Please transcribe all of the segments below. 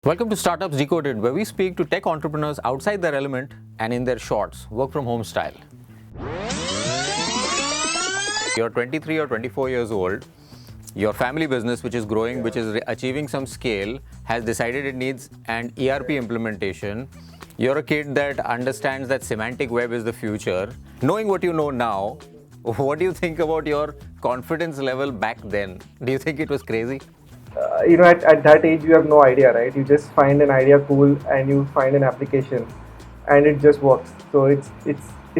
Welcome to Startups Decoded, where we speak to tech entrepreneurs outside their element and in their shorts, work from home style. You're 23 or 24 years old. Your family business, which is growing, which is achieving some scale, has decided it needs an ERP implementation. You're a kid that understands that semantic web is the future. Knowing what you know now, what do you think about your confidence level back then? Do you think it was crazy? At that age you have no idea, right? You just find an idea cool and you find an application and it just works. So it's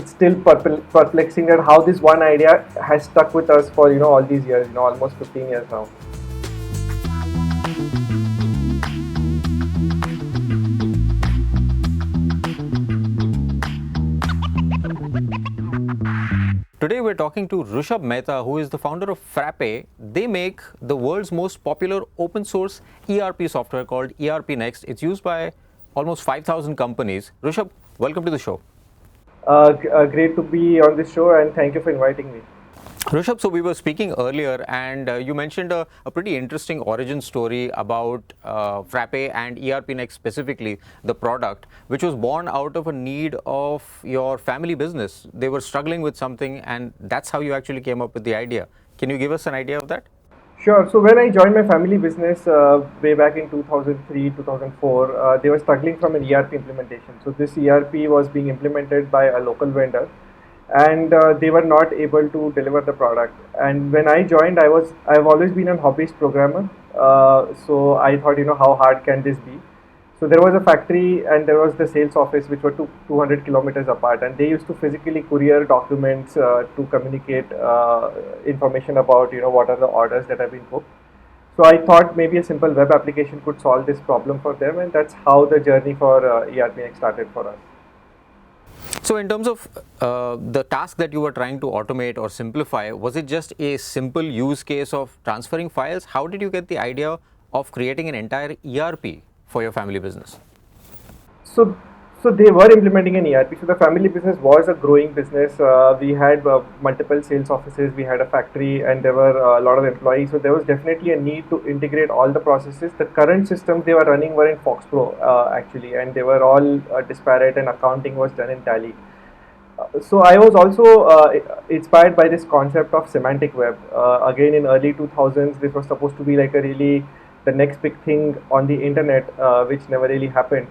still perplexing that how this one idea has stuck with us for all these years, almost 15 years now. Today we're talking to Rushabh Mehta, who is the founder of Frappe. They make the world's most popular open source ERP software called ERPNext. It's used by almost 5,000 companies. Rushabh, welcome to the show. Great to be on this show and thank you for inviting me. Rushabh, so we were speaking earlier and you mentioned a pretty interesting origin story about Frappe and ERPNext specifically, the product, which was born out of a need of your family business. They were struggling with something and that's how you actually came up with the idea. Can you give us an idea of that? Sure. So when I joined my family business way back in 2003, 2004, they were struggling from an ERP implementation. So this ERP was being implemented by a local vendor, and they were not able to deliver the product. And when I joined, I've always been a hobbyist programmer. So I thought, how hard can this be? So there was a factory and there was the sales office, which were 200 kilometers apart, and they used to physically courier documents to communicate information about what are the orders that have been booked. So I thought maybe a simple web application could solve this problem for them, and that's how the journey for ERPNext started for us. So in terms of the task that you were trying to automate or simplify, was it just a simple use case of transferring files? How did you get the idea of creating an entire ERP for your family business? So they were implementing an ERP. So the family business was a growing business. We had multiple sales offices, we had a factory, and there were a lot of employees. So there was definitely a need to integrate all the processes. The current systems they were running were in Foxpro actually, and they were all disparate, and accounting was done in Tally. So I was also inspired by this concept of semantic web. Again, in early 2000s, this was supposed to be like a really the next big thing on the internet, which never really happened.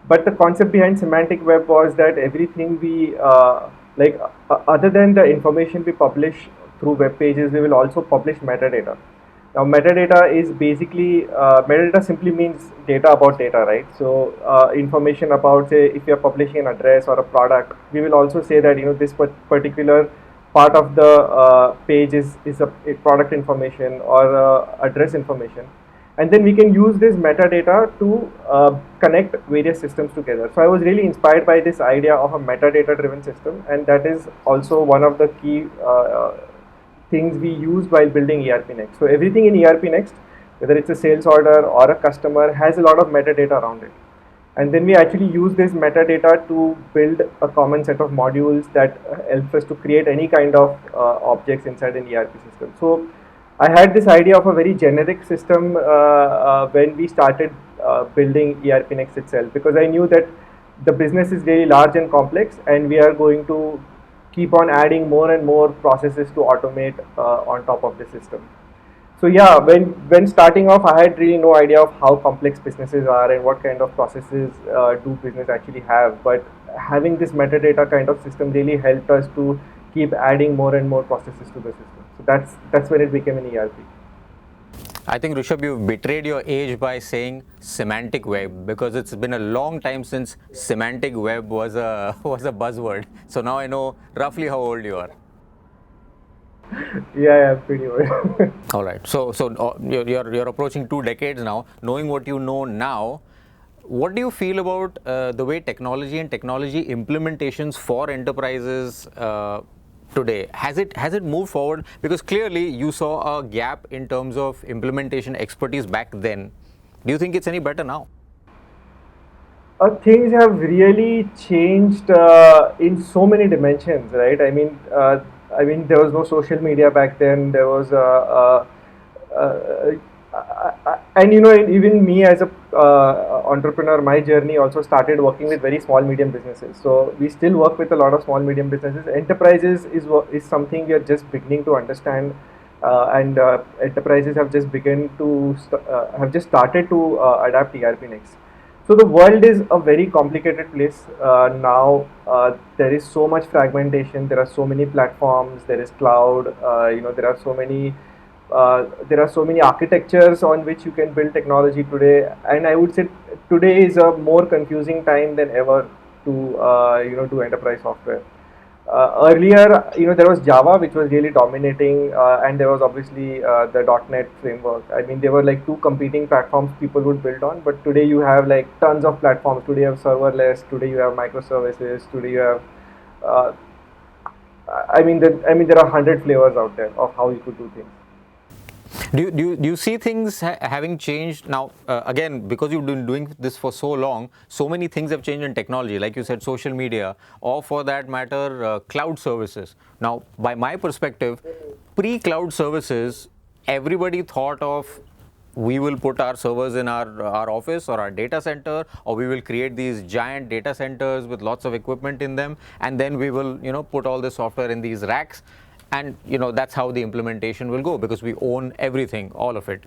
But the concept behind semantic web was that everything we other than the information we publish through web pages, we will also publish metadata. Now, metadata is basically metadata simply means data about data, right? So, information about, say, if you are publishing an address or a product, we will also say that this particular part of the page is a product information or address information. And then we can use this metadata to connect various systems together. So I was really inspired by this idea of a metadata driven system, and that is also one of the key things we used while building ERPNext. So everything in ERPNext, whether it's a sales order or a customer, has a lot of metadata around it. And then we actually use this metadata to build a common set of modules that helps us to create any kind of objects inside an ERP system. So I had this idea of a very generic system when we started building ERPNext itself, because I knew that the business is really large and complex, and we are going to keep on adding more and more processes to automate on top of the system. So yeah, when starting off, I had really no idea of how complex businesses are and what kind of processes do business actually have. But having this metadata kind of system really helped us to keep adding more and more processes to the system. So that's when it became an ERP. I think, Rushabh, you've betrayed your age by saying semantic web, because it's been a long time since semantic web was a buzzword. So now I know roughly how old you are. Yeah, pretty old. All right. So you're approaching 2 decades now. Knowing what you know now, what do you feel about the way technology and technology implementations for enterprises today? Has it moved forward? Because clearly you saw a gap in terms of implementation expertise back then. Do you think it's any better now? Things have really changed in so many dimensions, right? I mean, there was no social media back then. There was And even me as a entrepreneur, my journey also started working with very small medium businesses. So we still work with a lot of small medium businesses. Enterprises is something we are just beginning to understand, and enterprises have just have just started to adapt ERPNext. So the world is a very complicated place now. There is so much fragmentation. There are so many platforms. There is cloud. There are so many architectures on which you can build technology today, and I would say today is a more confusing time than ever to do enterprise software. Earlier, there was Java, which was really dominating, and there was obviously the .NET framework. I mean, there were like two competing platforms people would build on. But today you have like tons of platforms. Today you have serverless. Today you have microservices. Today you have, uh, there are 100 flavors out there of how you could do things. Do you see things having changed now? Again, because you've been doing this for so long, so many things have changed in technology. Like you said, social media, or for that matter, cloud services. Now, by my perspective, pre-cloud services, everybody thought of we will put our servers in our office or our data center, or we will create these giant data centers with lots of equipment in them, and then we will put all the software in these racks, and that's how the implementation will go because we own everything, all of it.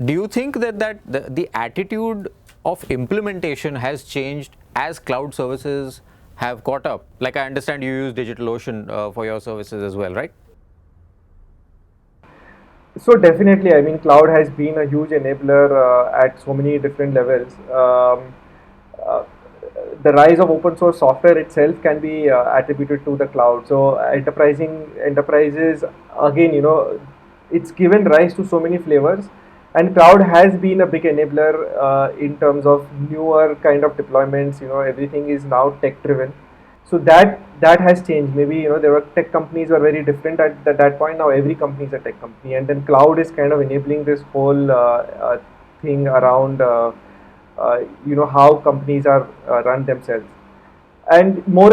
Do you think that the attitude of implementation has changed as cloud services have caught up? Like, I understand you use DigitalOcean for your services as well, right? So definitely, I mean, cloud has been a huge enabler at so many different levels. Uh, the rise of open source software itself can be attributed to the cloud. So enterprises, again, it's given rise to so many flavors, and cloud has been a big enabler in terms of newer kind of deployments. Everything is now tech driven. So that has changed. Maybe there were tech companies were very different at that point. Now every company is a tech company, and then cloud is kind of enabling this whole thing around how companies are run themselves. And more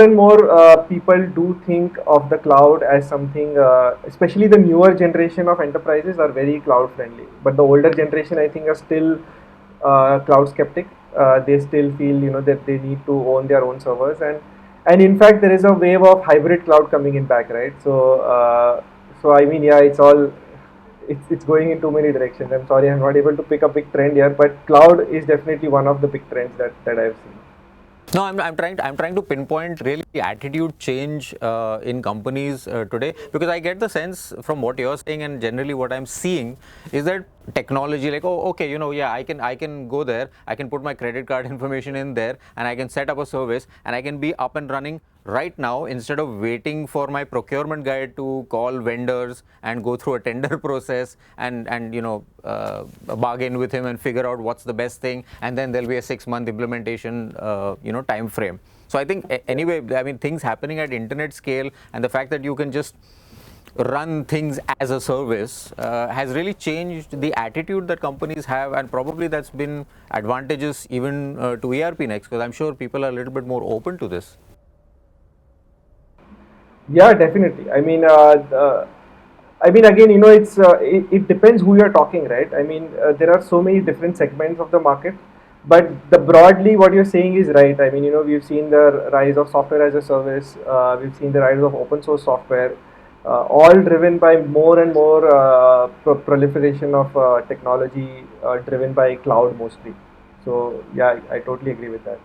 people do think of the cloud as something, especially the newer generation of enterprises are very cloud friendly, but the older generation, I think, are still cloud skeptic. They still feel that they need to own their own servers, and in fact there is a wave of hybrid cloud coming in back, right? So I mean, yeah, it's going in too many directions. I'm sorry, I'm not able to pick a big trend here, but cloud is definitely one of the big trends that I've seen. No, I'm trying to pinpoint really attitude change in companies today, because I get the sense from what you're saying and generally what I'm seeing is that technology, like, oh, okay, yeah, I can go there, I can put my credit card information in there, and I can set up a service, and I can be up and running right now instead of waiting for my procurement guy to call vendors and go through a tender process and bargain with him and figure out what's the best thing, and then there'll be a 6-month implementation time frame. So I think anyway, I mean, things happening at internet scale and the fact that you can just run things as a service has really changed the attitude that companies have, and probably that's been advantageous even to ERPNext, because I'm sure people are a little bit more open to this. Yeah, definitely. Again, it depends who you're talking, right? I mean, there are so many different segments of the market, but the broadly what you're saying is right. I mean, we've seen the rise of software as a service. We've seen the rise of open source software, all driven by more and more proliferation of technology, driven by cloud mostly. So yeah, I totally agree with that.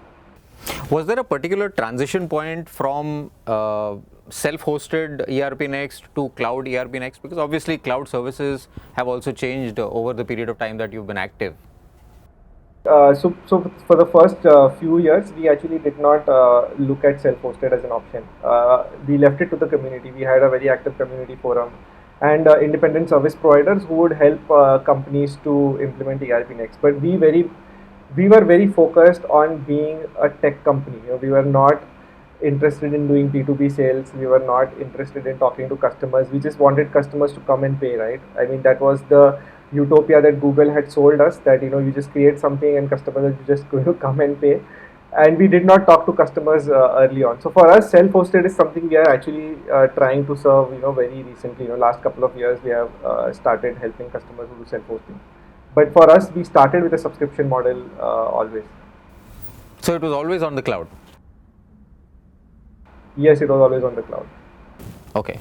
Was there a particular transition point from self-hosted ERPNext to cloud ERPNext? Because obviously cloud services have also changed over the period of time that you've been active. So for the first few years, we actually did not look at self-hosted as an option. We left it to the community. We had a very active community forum and independent service providers who would help companies to implement ERP Next. But we were very focused on being a tech company. We were not interested in doing B2B sales. We were not interested in talking to customers. We just wanted customers to come and pay, right? I mean, that was the utopia that Google had sold us, that you just create something and customers are just going to come and pay. And we did not talk to customers early on. So for us, self-hosted is something we are actually trying to serve. Very recently, last couple of years, we have started helping customers who do self-hosting. But for us, we started with a subscription model always. So it was always on the cloud. Yes, it was always on the cloud. Okay.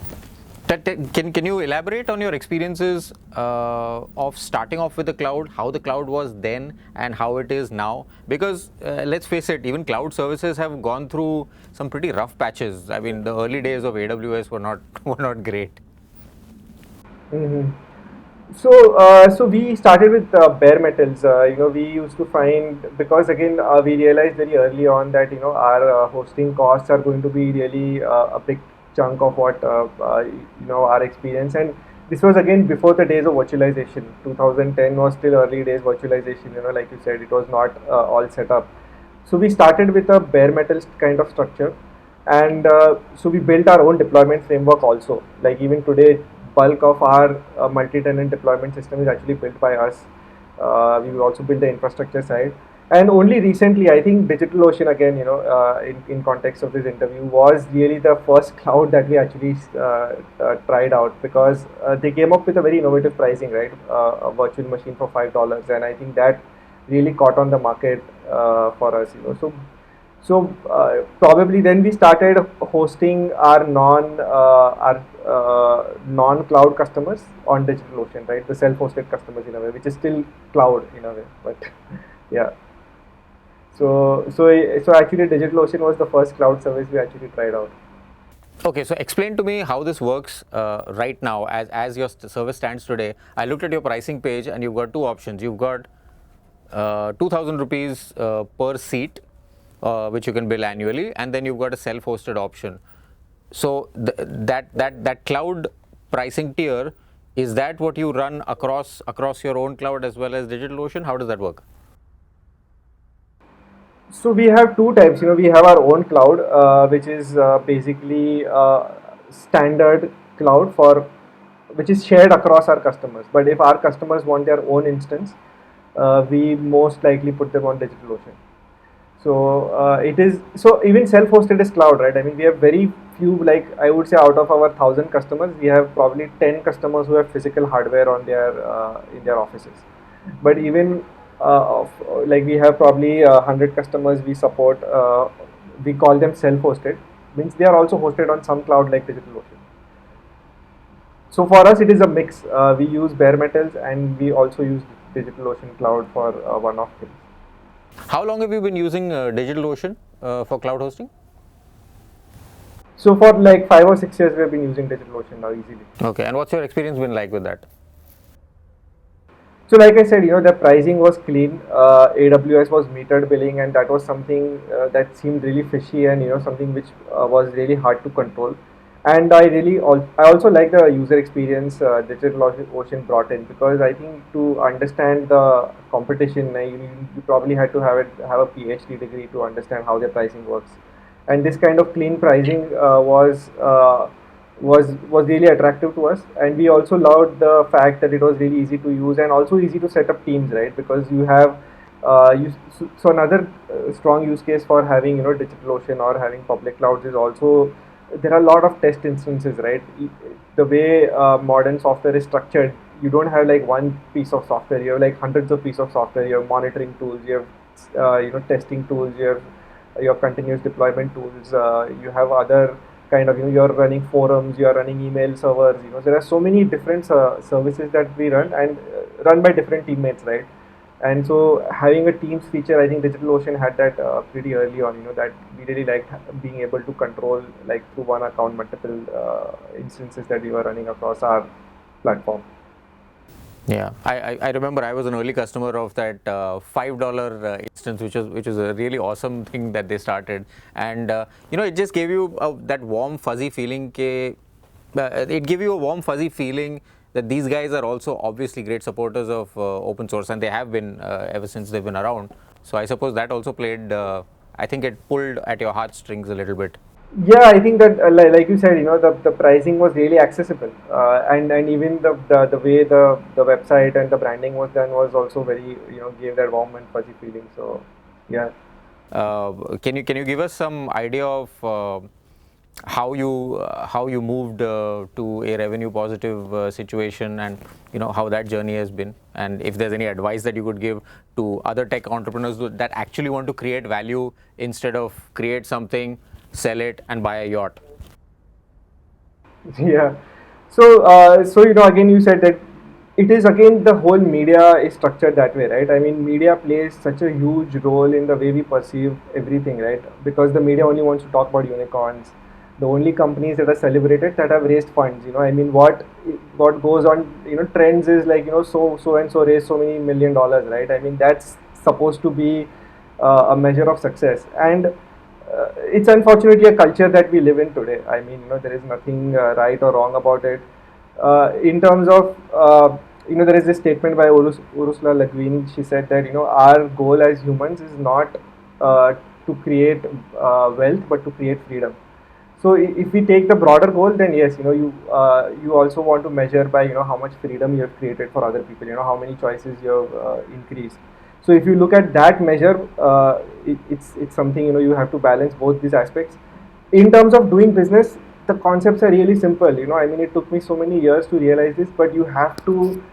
Can you elaborate on your experiences of starting off with the cloud, how the cloud was then and how it is now? Because let's face it, even cloud services have gone through some pretty rough patches. I mean, the early days of AWS were not were not great. Hmm. So we started with bare metals. We used to find, because again we realized very early on that our hosting costs are going to be really a big chunk of what our experience. And this was again before the days of virtualization. 2010 was still early days virtualization. Like you said, it was not all set up. So we started with a bare metals kind of structure, and so we built our own deployment framework also. Like even today, bulk of our multi-tenant deployment system is actually built by us. We will also build the infrastructure side. And only recently, I think DigitalOcean, again, in context of this interview, was really the first cloud that we actually tried out, because they came up with a very innovative pricing, right? A virtual machine for $5, and I think that really caught on the market for us. So probably then we started hosting our non-cloud customers on DigitalOcean, right? The self-hosted customers in a way, which is still cloud in a way, but yeah. So actually, DigitalOcean was the first cloud service we actually tried out. Okay, so explain to me how this works right now as your service stands today. I looked at your pricing page and you've got two options. You've got 2000 rupees per seat, which you can bill annually, and then you've got a self-hosted option. So that cloud pricing tier, is that what you run across your own cloud as well as DigitalOcean? How does that work? So we have two types. We have our own cloud, which is basically standard cloud for which is shared across our customers. But if our customers want their own instance, we most likely put them on DigitalOcean. So it is so even self-hosted is cloud, right? I mean, we have very few, like I would say, out of our 1,000 customers, we have probably 10 customers who have physical hardware on their in their offices. But even like we have probably 100 customers we support. We call them self-hosted, means they are also hosted on some cloud like DigitalOcean. So for us, it is a mix. We use bare metals and we also use DigitalOcean cloud for one-off things. How long have you been using DigitalOcean for cloud hosting? So for like 5 or 6 years, we have been using DigitalOcean now easily. Okay, and what's your experience been like with that? So like I said, the pricing was clean. AWS was metered billing, and that was something that seemed really fishy, and something which was really hard to control. And I also like the user experience DigitalOcean brought in, because I think to understand the competition, you probably had to have a PhD degree to understand how their pricing works. And this kind of clean pricing was really attractive to us. And we also loved the fact that it was really easy to use and also easy to set up teams, right? Because you have so another strong use case for having DigitalOcean or having public clouds is also there are a lot of test instances, right? The way modern software is structured, you don't have like one piece of software, you have like hundreds of pieces of software. You have monitoring tools, you have testing tools, you have your continuous deployment tools, you have other kind of, you're running forums, you're running email servers. There are so many different services that we run, and run by different teammates, right? And so having a teams feature, I think DigitalOcean had that pretty early on. That we really liked being able to control, like through one account, multiple instances that we were running across our platform. Yeah, I remember I was an early customer of that $5 instance, which was a really awesome thing that they started, and it just gave you that warm fuzzy feeling. It gave you a warm fuzzy feeling that these guys are also obviously great supporters of open source, and they have been ever since they've been around. So I suppose that also played. I think it pulled at your heartstrings a little bit. Yeah, I think that like you said, the pricing was really accessible, and even the way the website and the branding was done was also very gave that warm and fuzzy feeling. So yeah. Can you give us some idea of how you moved to a revenue positive situation, and how that journey has been, and if there's any advice that you could give to other tech entrepreneurs that actually want to create value instead of create something, sell it, and buy a yacht. Yeah. So again, you said that it is again the whole media is structured that way, right? I mean, media plays such a huge role in the way we perceive everything, right? Because the media only wants to talk about unicorns, the only companies that are celebrated that have raised funds. I mean, what goes on, trends is like, so and so raised so many $1 million, right? I mean, that's supposed to be a measure of success, and it's unfortunately a culture that we live in today. I mean, there is nothing right or wrong about it. In terms of, there is this statement by Ursula Le Guin. She said that, our goal as humans is not to create wealth, but to create freedom. So if we take the broader goal, then yes, you also want to measure by, how much freedom you have created for other people, how many choices you have increased. So if you look at that measure, it's something, you have to balance both these aspects. In terms of doing business, the concepts are really simple. I mean, it took me so many years to realize this, but you have to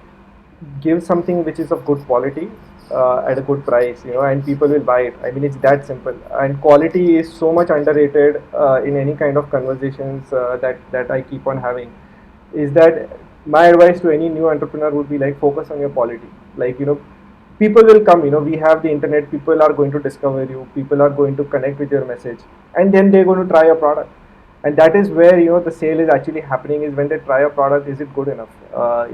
give something which is of good quality at a good price, and people will buy it. I mean, it's that simple. And quality is so much underrated in any kind of conversations that I keep on having. Is that my advice to any new entrepreneur would be like, focus on your quality. Like, people will come. We have the internet. People are going to discover you. People are going to connect with your message, and then they're going to try your product. And that is where the sale is actually happening, is when they try a product. Is it good enough? I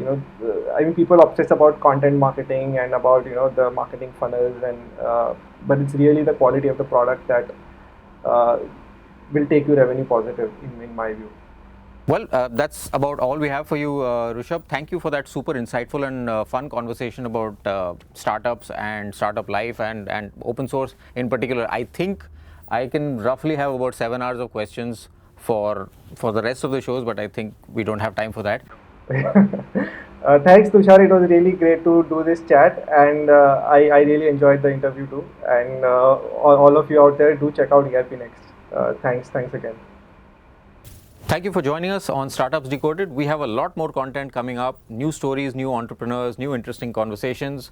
mean, people obsess about content marketing and about the marketing funnels, and but it's really the quality of the product that uh, will take you revenue positive in my view. Well, that's about all we have for you, Rushabh. Thank you for that super insightful and fun conversation about startups and startup life and open source in particular. I think I can roughly have about 7 hours of questions for the rest of the shows, but I think we don't have time for that. Thanks, Tushar. It was really great to do this chat, and I really enjoyed the interview too. And all of you out there, do check out ERPNext. Thanks again. Thank you for joining us on Startups Decoded. We have a lot more content coming up, new stories, new entrepreneurs, new interesting conversations.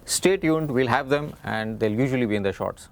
Stay tuned, we'll have them, and they'll usually be in the shorts.